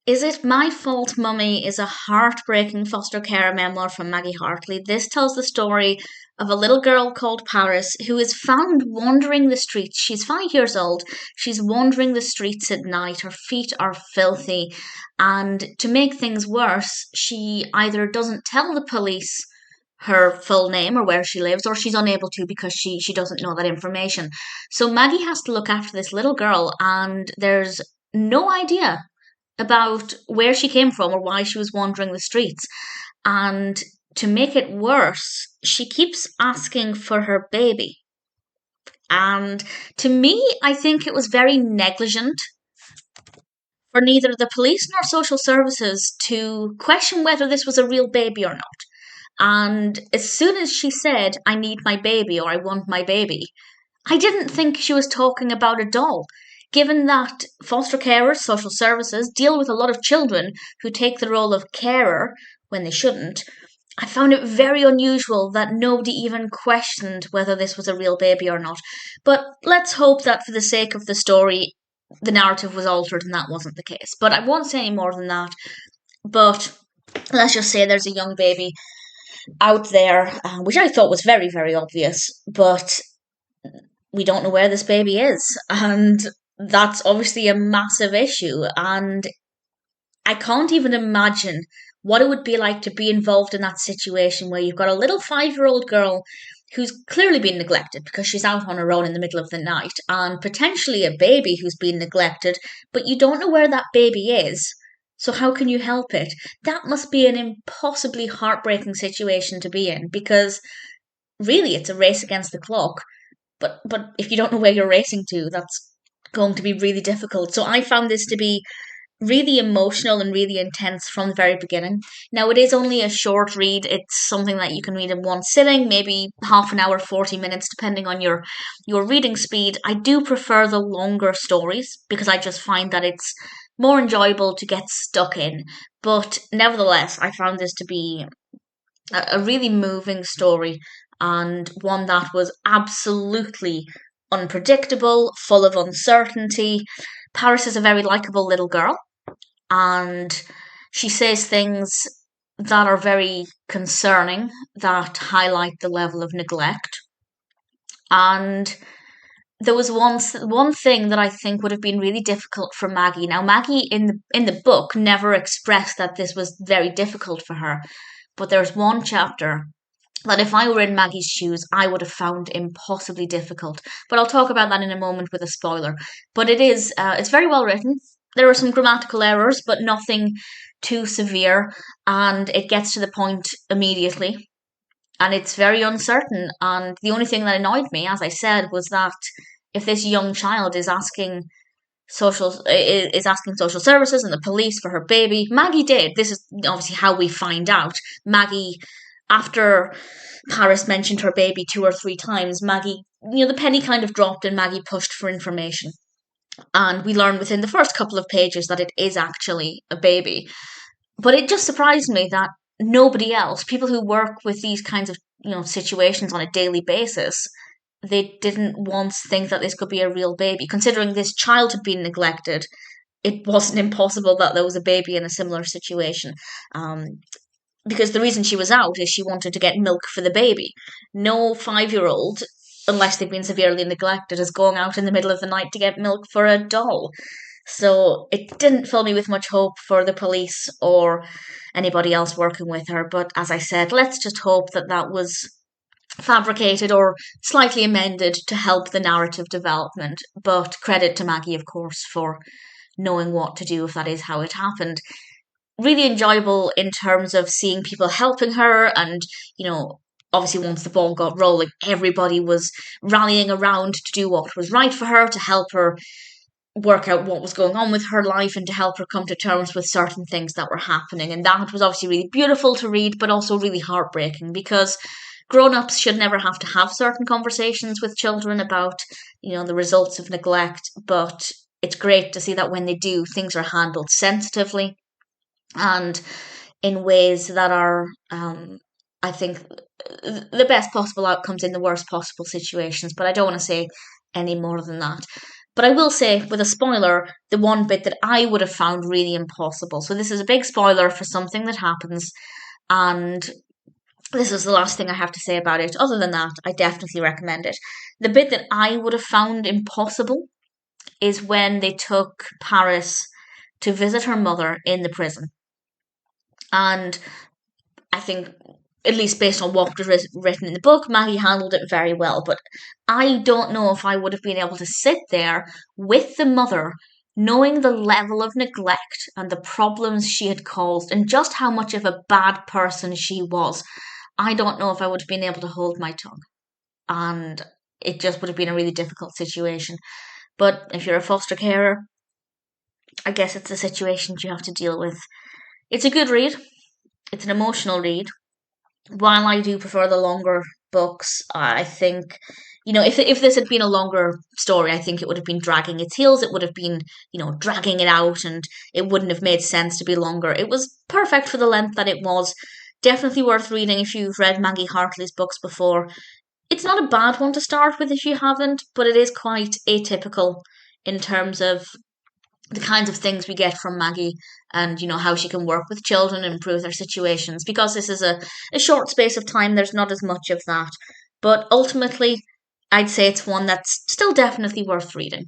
Is It My Fault, Mummy is a heartbreaking foster care memoir from Maggie Hartley. This tells the story of a little girl called Paris who is found wandering the streets. She's 5 years old. She's wandering the streets at night. Her feet are filthy. And to make things worse, she either doesn't tell the police her full name or where she lives, or she's unable to because she doesn't know that information. So Maggie has to look after this little girl, and there's no idea about where she came from or why she was wandering the streets. And to make it worse, she keeps asking for her baby. And to me, I think it was very negligent for neither the police nor social services to question whether this was a real baby or not. And as soon as she said, I need my baby or I want my baby, I didn't think she was talking about a doll, given that foster carers, social services, deal with a lot of children who take the role of carer when they shouldn't. I found it very unusual that nobody even questioned whether this was a real baby or not. But let's hope that for the sake of the story, the narrative was altered and that wasn't the case. But I won't say any more than that. But let's just say there's a young baby out there, which I thought was very, very obvious. But we don't know where this baby is. And that's obviously a massive issue. And I can't even imagine what it would be like to be involved in that situation where you've got a little 5-year-old girl who's clearly been neglected because she's out on her own in the middle of the night, and potentially a baby who's been neglected, but you don't know where that baby is. So how can you help it? That must be an impossibly heartbreaking situation to be in, because really it's a race against the clock. But if you don't know where you're racing to, that's going to be really difficult. So I found this to be really emotional and really intense from the very beginning. Now, it is only a short read. It's something that you can read in one sitting, maybe half an hour, 40 minutes, depending on your reading speed. I do prefer the longer stories because I just find that it's more enjoyable to get stuck in. But nevertheless, I found this to be a really moving story, and one that was absolutely unpredictable, full of uncertainty. Paris is a very likable little girl, and she says things that are very concerning, that highlight the level of neglect. And there was one thing that I think would have been really difficult for Maggie. Now, Maggie in the book never expressed that this was very difficult for her, but there's one chapter that if I were in Maggie's shoes, I would have found impossibly difficult. But I'll talk about that in a moment with a spoiler. But it's very well written. There are some grammatical errors, but nothing too severe, and it gets to the point immediately. And it's very uncertain. And the only thing that annoyed me, as I said, was that if this young child is asking social services and the police for her baby, Maggie did. This is obviously how we find out. Maggie, after Paris mentioned her baby 2 or 3 times, Maggie, the penny kind of dropped and Maggie pushed for information. And we learn within the first couple of pages that it is actually a baby. But it just surprised me that nobody else, people who work with these kinds of situations on a daily basis, they didn't once think that this could be a real baby. Considering this child had been neglected, it wasn't impossible that there was a baby in a similar situation. Because the reason she was out is she wanted to get milk for the baby. No 5-year-old, unless they've been severely neglected, is going out in the middle of the night to get milk for a doll. So it didn't fill me with much hope for the police or anybody else working with her. But as I said, let's just hope that that was fabricated or slightly amended to help the narrative development. But credit to Maggie, of course, for knowing what to do if that is how it happened. Really enjoyable in terms of seeing people helping her, and obviously once the ball got rolling, everybody was rallying around to do what was right for her, to help her work out what was going on with her life and to help her come to terms with certain things that were happening. And that was obviously really beautiful to read, but also really heartbreaking, because grown-ups should never have to have certain conversations with children about the results of neglect. But it's great to see that when they do, things are handled sensitively and in ways that are, I think, the best possible outcomes in the worst possible situations. But I don't want to say any more than that. But I will say, with a spoiler, the one bit that I would have found really impossible. So this is a big spoiler for something that happens, and this is the last thing I have to say about it. Other than that, I definitely recommend it. The bit that I would have found impossible is when they took Paris to visit her mother in the prison. And I think, at least based on what was written in the book, Maggie handled it very well. But I don't know if I would have been able to sit there with the mother, knowing the level of neglect and the problems she had caused, and just how much of a bad person she was. I don't know if I would have been able to hold my tongue. And it just would have been a really difficult situation. But if you're a foster carer, I guess it's a situation you have to deal with. It's a good read. It's an emotional read. While I do prefer the longer books, I think, if this had been a longer story, I think it would have been dragging its heels. It would have been, dragging it out, and it wouldn't have made sense to be longer. It was perfect for the length that it was. Definitely worth reading if you've read Maggie Hartley's books before. It's not a bad one to start with if you haven't, but it is quite atypical in terms of the kinds of things we get from Maggie, and how she can work with children and improve their situations. Because this is a short space of time, there's not as much of that. But ultimately, I'd say it's one that's still definitely worth reading.